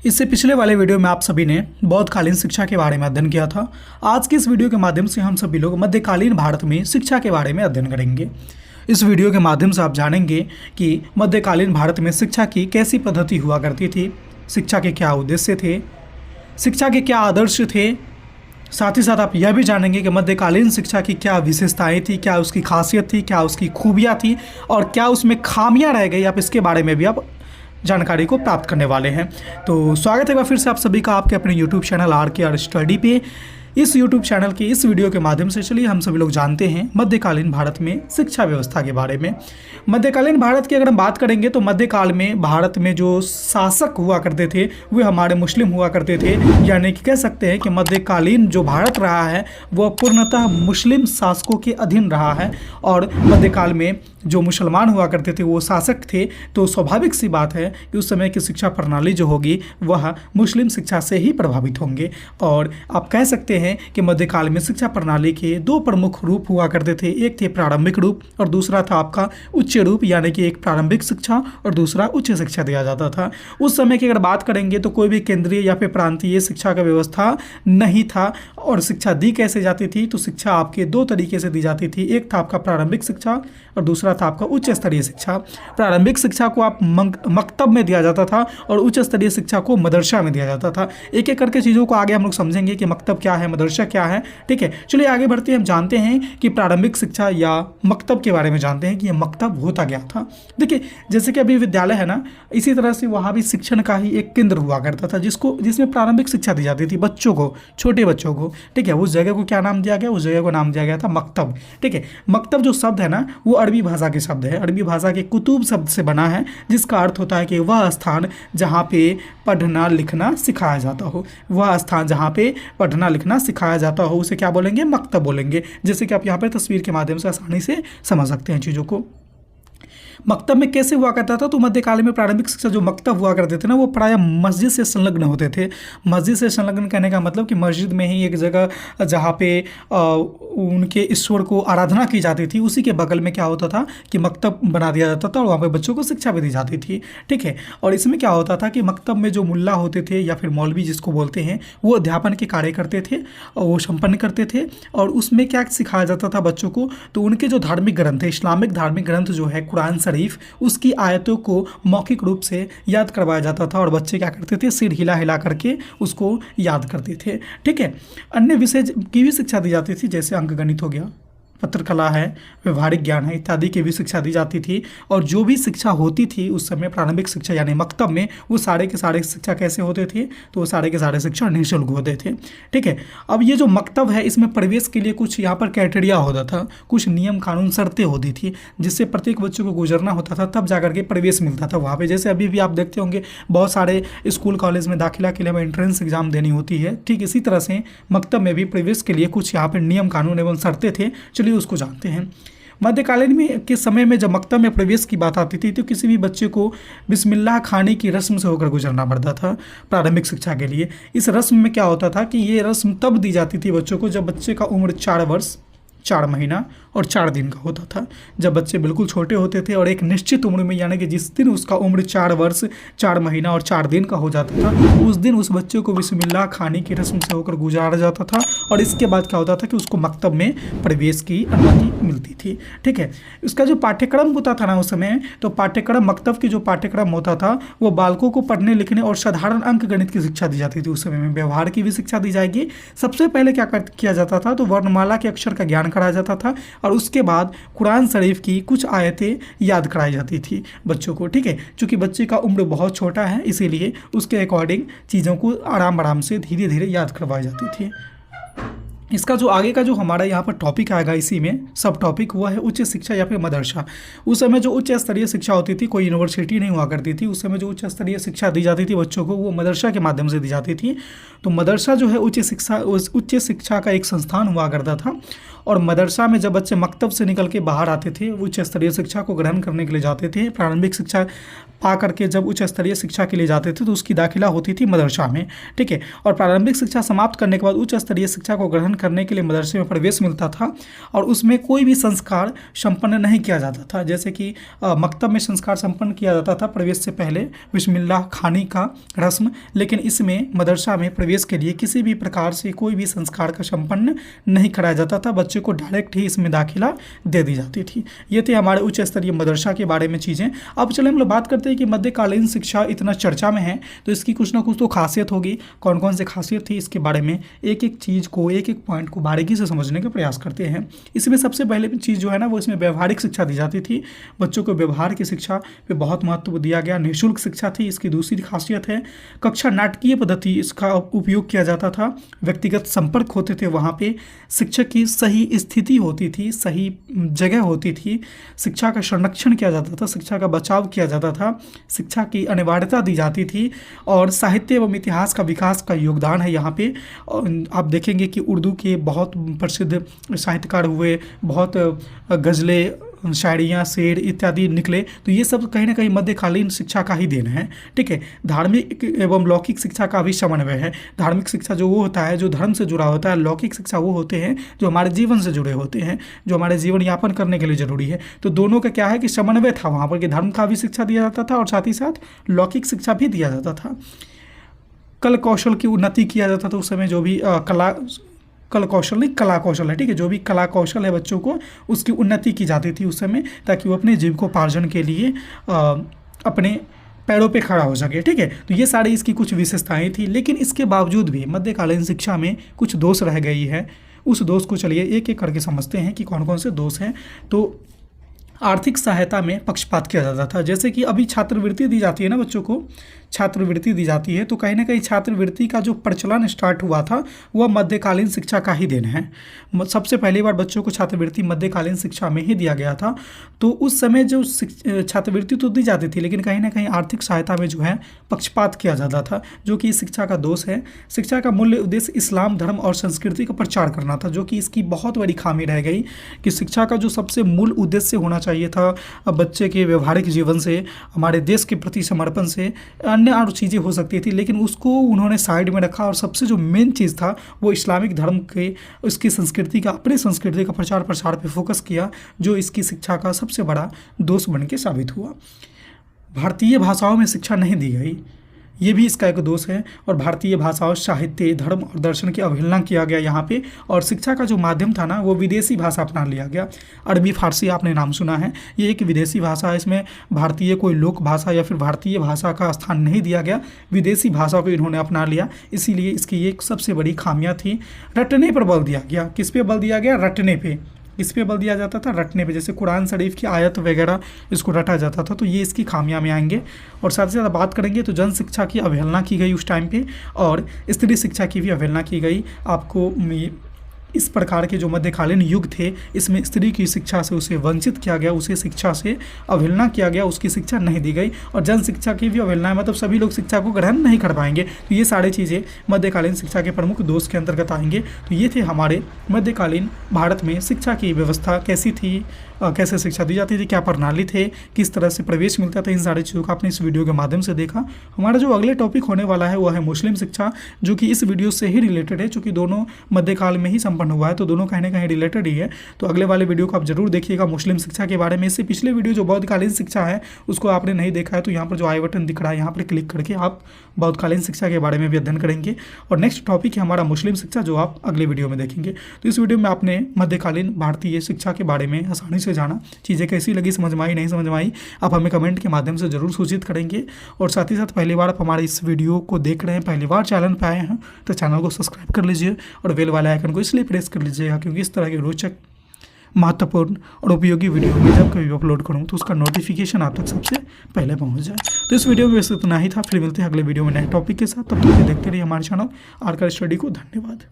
इससे पिछले वाले वीडियो में आप सभी ने बौद्धकालीन शिक्षा के बारे में अध्ययन किया था। आज के इस वीडियो के माध्यम से हम सभी लोग मध्यकालीन भारत में शिक्षा के बारे में अध्ययन करेंगे। इस वीडियो के माध्यम से आप जानेंगे कि मध्यकालीन भारत में शिक्षा की कैसी पद्धति हुआ करती थी, शिक्षा के क्या उद्देश्य थे, शिक्षा के क्या आदर्श थे। साथ ही साथ आप यह भी जानेंगे कि मध्यकालीन शिक्षा की क्या विशेषताएं थी, क्या उसकी खासियत थी, क्या उसकी खूबियाँ थी और क्या उसमें खामियां रह गई। आप इसके बारे में भी आप जानकारी को प्राप्त करने वाले हैं। तो स्वागत है एक बार फिर से आप सभी का आपके अपने YouTube चैनल RKR स्टडी पे। इस YouTube चैनल के इस वीडियो के माध्यम से चलिए हम सभी लोग जानते हैं मध्यकालीन भारत में शिक्षा व्यवस्था के बारे में। मध्यकालीन भारत की अगर हम बात करेंगे तो मध्यकाल में भारत में जो शासक हुआ करते थे वे हमारे मुस्लिम हुआ करते थे, यानी कि कह सकते हैं कि मध्यकालीन जो भारत रहा है वह पूर्णतः मुस्लिम शासकों के अधीन रहा है। और मध्यकाल में जो मुसलमान हुआ करते थे वो शासक थे, तो स्वाभाविक सी बात है कि उस समय की शिक्षा प्रणाली जो होगी वह मुस्लिम शिक्षा से ही प्रभावित होंगे। और आप कह सकते हैं कि मध्यकाल में शिक्षा प्रणाली के दो प्रमुख रूप हुआ करते थे, एक थे प्रारंभिक रूप और दूसरा था आपका उच्च रूप, यानी कि एक प्रारंभिक शिक्षा और दूसरा उच्च शिक्षा दिया जाता था। उस समय की अगर बात करेंगे तो कोई भी केंद्रीय या फिर प्रांतीय शिक्षा का व्यवस्था नहीं था। और शिक्षा दी कैसे जाती थी, तो शिक्षा आपके दो तरीके से दी जाती थी, एक था आपका प्रारंभिक शिक्षा और दूसरा था आपका उच्च स्तरीय शिक्षा। प्रारंभिक शिक्षा को आप मकतब में दिया जाता था और उच्च स्तरीय शिक्षा को मदरसा में दिया जाता था। एक एक करके चीज़ों को आगे हम लोग समझेंगे कि मकतब क्या है, मदरसा क्या है। ठीक है, चलिए आगे बढ़ते हैं। हम जानते हैं कि प्रारंभिक शिक्षा या मकतब के बारे में जानते हैं कि यह मकतब होता क्या था। देखिए, जैसे कि अभी विद्यालय है ना, इसी तरह से वहाँ भी शिक्षण का ही एक केंद्र हुआ करता था जिसमें प्रारंभिक शिक्षा दी जाती थी बच्चों को, छोटे बच्चों को। ठीक है, उस जगह को क्या नाम दिया गया, उस जगह को नाम दिया गया था मकतब। ठीक है, मकतब जो शब्द है ना वो अरबी भाषा के शब्द है, अरबी भाषा के कुतुब शब्द से बना है, जिसका अर्थ होता है कि वह स्थान जहाँ पे पढ़ना लिखना सिखाया जाता हो। वह स्थान जहाँ पे पढ़ना लिखना सिखाया जाता हो उसे क्या बोलेंगे, मकतब बोलेंगे। जैसे कि आप यहाँ पर तस्वीर के माध्यम से आसानी से समझ सकते हैं चीज़ों को। मकतब में कैसे हुआ करता था, तो मध्यकाल में प्रारंभिक शिक्षा जो मकतब हुआ करते थे ना वो प्रायः मस्जिद से संलग्न होते थे। मस्जिद से संलग्न कहने का मतलब कि मस्जिद में ही एक जगह जहाँ पे उनके ईश्वर को आराधना की जाती थी, उसी के बगल में क्या होता था कि मकतब बना दिया जाता था और वहाँ पे बच्चों को शिक्षा भी दी जाती थी। ठीक है, और इसमें क्या होता था कि मकतब में जो मुल्ला होते थे या फिर मौलवी जिसको बोलते हैं, वो अध्यापन के कार्य करते थे और वो संपन्न करते थे। और उसमें क्या सिखाया जाता था बच्चों को, तो उनके जो धार्मिक ग्रंथ है, इस्लामिक धार्मिक ग्रंथ जो है कुरान शरीफ, उसकी आयतों को मौखिक रूप से याद करवाया जाता था और बच्चे क्या करते थे, सिर हिला हिला करके उसको याद करते थे। ठीक है, अन्य विषय की भी शिक्षा दी जाती थी, जैसे अंकगणित हो गया, पत्रकला है, व्यवहारिक ज्ञान है, इत्यादि की भी शिक्षा दी जाती थी। और जो भी शिक्षा होती थी उस समय प्रारंभिक शिक्षा यानी मकतब में, वो सारे के सारे शिक्षा कैसे होते थे, तो वो सारे के सारे शिक्षा निःशुल्क होते थे। ठीक है, अब ये जो मकतब है इसमें प्रवेश के लिए कुछ यहाँ पर क्राइटेरिया होता था, कुछ नियम कानून शर्तें होती थी जिससे प्रत्येक बच्चों को गुजरना होता था, तब जाकर के प्रवेश मिलता था वहाँ पर। जैसे अभी भी आप देखते होंगे बहुत सारे स्कूल कॉलेज में दाखिला के लिए हमें एंट्रेंस एग्जाम देनी होती है, ठीक इसी तरह से मकतब में भी प्रवेश के लिए कुछ यहाँ पर नियम कानून एवं शर्तें थे। उसको जानते हैं। मध्यकालीन में के समय में जब मकतब में प्रवेश की बात आती थी तो किसी भी बच्चे को बिस्मिल्लाह खाने की रस्म से होकर गुजरना पड़ता था प्रारंभिक शिक्षा के लिए। इस रस्म में क्या होता था कि ये रस्म तब दी जाती थी बच्चों को जब बच्चे का उम्र 4 वर्ष 4 महीना और 4 दिन का होता था। जब बच्चे बिल्कुल छोटे होते थे और एक निश्चित उम्र में, यानी कि जिस दिन उसका उम्र 4 वर्ष 4 महीना और 4 दिन का हो जाता था, उस दिन उस बच्चे को बिस्मिल्लाह खाने की रस्म से होकर गुजारा जाता था। और इसके बाद क्या होता था कि उसको मकतब में प्रवेश की अनुमति मिलती थी। ठीक है, उसका जो पाठ्यक्रम होता था ना उस समय, तो पाठ्यक्रम मकतब की जो पाठ्यक्रम होता था वो बालकों को पढ़ने लिखने और साधारण अंक गणित की शिक्षा दी जाती थी। उस समय में व्यवहार की भी शिक्षा दी जाएगी। सबसे पहले क्या किया जाता था, तो वर्णमाला के अक्षर का ज्ञान कराया जाता था और उसके बाद कुरान शरीफ की कुछ आयतें याद कराई जाती थी बच्चों को। ठीक है, चूंकि बच्चे का उम्र बहुत छोटा है इसीलिए उसके अकॉर्डिंग चीज़ों को आराम आराम से धीरे धीरे याद करवाई जाती थी। इसका जो आगे का जो हमारा यहाँ पर टॉपिक आएगा, इसी में सब टॉपिक हुआ है उच्च शिक्षा या फिर मदरसा। उस समय जो उच्च स्तरीय शिक्षा होती थी, कोई यूनिवर्सिटी नहीं हुआ करती थी, उस समय जो उच्च स्तरीय शिक्षा दी जाती थी बच्चों को वो मदरसा के माध्यम से दी जाती थी। तो मदरसा जो है उच्च शिक्षा का एक संस्थान हुआ करता था। और मदरसा में जब बच्चे मकतब से निकल के बाहर आते थे, उच्च स्तरीय शिक्षा को ग्रहण करने के लिए जाते थे, प्रारंभिक शिक्षा पा करके जब उच्च स्तरीय शिक्षा के लिए जाते थे तो उसकी दाखिला होती थी मदरसा में। ठीक है, और प्रारंभिक शिक्षा समाप्त करने के बाद उच्च स्तरीय शिक्षा को ग्रहण करने के लिए मदरसे में प्रवेश मिलता था और उसमें कोई भी संस्कार संपन्न नहीं किया जाता था। जैसे कि मकतब में संस्कार संपन्न किया जाता था प्रवेश से पहले बिस्मिल्लाह खानी का रस्म, लेकिन इसमें मदरसा में प्रवेश के लिए किसी भी प्रकार से कोई भी संस्कार का संपन्न नहीं कराया जाता था। बच्चे को डायरेक्ट ही इसमें दाखिला दे दी जाती थी। ये थे हमारे उच्च स्तरीय मदरसा के बारे में चीज़ें। अब चले हम लोग बात करते हैं कि मध्यकालीन शिक्षा इतना चर्चा में है तो इसकी कुछ ना कुछ तो खासियत होगी। कौन कौन सी खासियत थी इसके बारे में एक एक चीज़ को, एक एक पॉइंट को बारीकी से समझने का प्रयास करते हैं। इसमें सबसे पहले चीज़ जो है ना वो इसमें व्यवहारिक शिक्षा दी जाती थी। बच्चों को व्यवहार की शिक्षा पे बहुत महत्व दिया गया। निःशुल्क शिक्षा थी इसकी दूसरी खासियत है। कक्षा नाटकीय पद्धति इसका उपयोग किया जाता था। व्यक्तिगत संपर्क होते थे वहाँ पे। शिक्षक की सही स्थिति होती थी, सही जगह होती थी। शिक्षा का संरक्षण किया जाता था, शिक्षा का बचाव किया जाता था, शिक्षा की अनिवार्यता दी जाती थी और साहित्य एवं इतिहास का विकास का योगदान है यहाँ पे। आप देखेंगे कि उर्दू के बहुत प्रसिद्ध साहित्यकार हुए, बहुत गज़लें, शायरियाँ, शेर इत्यादि निकले, तो ये सब कहीं ना कहीं मध्यकालीन शिक्षा का ही देन है। ठीक है, धार्मिक एवं लौकिक शिक्षा का भी समन्वय है। धार्मिक शिक्षा जो वो होता है जो धर्म से जुड़ा होता है, लौकिक शिक्षा वो होते हैं जो हमारे जीवन से जुड़े होते हैं, जो हमारे जीवन यापन करने के लिए ज़रूरी है। तो दोनों का क्या है कि समन्वय था वहाँ पर कि धर्म का भी शिक्षा दिया जाता था और साथ ही साथ लौकिक शिक्षा भी दिया जाता था। कल कौशल की उन्नति किया जाता था उस समय, जो भी कला कौशल है, ठीक है, जो भी कला कौशल है बच्चों को उसकी उन्नति की जाती थी उस समय, ताकि वो अपने जीविकोपार्जन के लिए अपने पैरों पे खड़ा हो सके। ठीक है, तो ये सारी इसकी कुछ विशेषताएं थी। लेकिन इसके बावजूद भी मध्यकालीन शिक्षा में कुछ दोष रह गई है। उस दोष को चलिए एक एक करके समझते हैं कि कौन कौन से दोष हैं। तो आर्थिक सहायता में पक्षपात किया जाता था। जैसे कि अभी छात्रवृत्ति दी जाती है ना, बच्चों को छात्रवृत्ति दी जाती है, तो कहीं ना कहीं छात्रवृत्ति का जो प्रचलन स्टार्ट हुआ था वह मध्यकालीन शिक्षा का ही देन है। सबसे पहली बार बच्चों को छात्रवृत्ति मध्यकालीन शिक्षा में ही दिया गया था। तो उस समय जो छात्रवृत्ति तो दी जाती थी, लेकिन कहीं ना कहीं आर्थिक सहायता में जो है पक्षपात किया जाता था, जो कि शिक्षा का दोष है। शिक्षा का मूल्य उद्देश्य इस्लाम धर्म और संस्कृति का प्रचार करना था, जो कि इसकी बहुत बड़ी खामी रह गई कि शिक्षा का जो सबसे मूल उद्देश्य होना चाहिए था बच्चे के व्यवहारिक जीवन से, हमारे देश के प्रति समर्पण से, अन्य और चीज़ें हो सकती थी, लेकिन उसको उन्होंने साइड में रखा और सबसे जो मेन चीज़ था वो इस्लामिक धर्म के, उसकी संस्कृति का, अपनी संस्कृति का प्रचार प्रसार पे फोकस किया, जो इसकी शिक्षा का सबसे बड़ा दोष बन के साबित हुआ। भारतीय भाषाओं में शिक्षा नहीं दी गई, ये भी इसका एक दोष है। और भारतीय भाषाओं, साहित्य, धर्म और दर्शन की अवहेलना किया गया यहाँ पे। और शिक्षा का जो माध्यम था ना वो विदेशी भाषा अपना लिया गया। अरबी फारसी आपने नाम सुना है, ये एक विदेशी भाषा है। इसमें भारतीय कोई लोक भाषा या फिर भारतीय भाषा का स्थान नहीं दिया गया, विदेशी भाषा को इन्होंने अपना लिया। इसीलिए इसकी एक सबसे बड़ी खामियाँ थी। रटने पर बल दिया गया। किस पे बल दिया गया? रटने पे। इस पे बल दिया जाता था, रटने पे। जैसे कुरान शरीफ की आयत वगैरह इसको रटा जाता था, तो ये इसकी खामियां में आएंगे। और साथ ही साथ बात करेंगे तो जन शिक्षा की अवहेलना की गई उस टाइम पे, और स्त्री शिक्षा की भी अवहेलना की गई। आपको इस प्रकार के जो मध्यकालीन युग थे इसमें स्त्री की शिक्षा से उसे वंचित किया गया, उसे शिक्षा से अवहेलना किया गया, उसकी शिक्षा नहीं दी गई। और जन शिक्षा की भी अवहेलना है, मतलब सभी लोग शिक्षा को ग्रहण नहीं कर पाएंगे। तो ये सारी चीज़ें मध्यकालीन शिक्षा के प्रमुख दोष के अंतर्गत आएंगे। तो ये थे हमारे मध्यकालीन भारत में शिक्षा की व्यवस्था कैसी थी, कैसे शिक्षा दी जाती थी, क्या प्रणाली थे, किस तरह से प्रवेश मिलता था। इन सारी चीज़ों को आपने इस वीडियो के माध्यम से देखा। हमारा जो अगले टॉपिक होने वाला है वो है मुस्लिम शिक्षा, जो कि इस वीडियो से ही रिलेटेड है, चूँकि दोनों मध्यकाल में ही संपन्न हुआ है, तो दोनों कहीं ना कहीं रिलेटेड ही है। तो अगले वाले वीडियो को आप जरूर देखिएगा मुस्लिम शिक्षा के बारे में। इससे पिछले वीडियो जो बौद्धकालीन शिक्षा है उसको आपने नहीं देखा है तो यहाँ पर जो आई बटन दिख रहा है यहाँ पर क्लिक करके आप बौद्धकालीन शिक्षा के बारे में भी अध्ययन करेंगे। और नेक्स्ट टॉपिक है हमारा मुस्लिम शिक्षा, जो आप अगले वीडियो में देखेंगे। तो इस वीडियो में आपने मध्यकालीन भारतीय शिक्षा के बारे में आसानी से जाना। चीज़ें कैसी लगी, समझ में आई, नहीं समझ में आई, आप हमें कमेंट के माध्यम से जरूर सूचित करेंगे। और साथ ही साथ पहली बार आप हमारे इस वीडियो को देख रहे हैं, पहली बार चैनल पर आए हैं, तो चैनल को सब्सक्राइब कर लीजिए और बेल वाले आइकन को इसलिए प्रेस कर लीजिएगा क्योंकि इस तरह के रोचक, महत्वपूर्ण और उपयोगी वीडियो में जब कभी अपलोड करूँ तो उसका नोटिफिकेशन आप तक सबसे पहले पहुंच जाए। तो इस वीडियो में बस इतना ही था। फिर मिलते हैं अगले वीडियो में नए टॉपिक के साथ। तब तक देखते रहिए हमारे चैनल आरकर स्टडी को। धन्यवाद।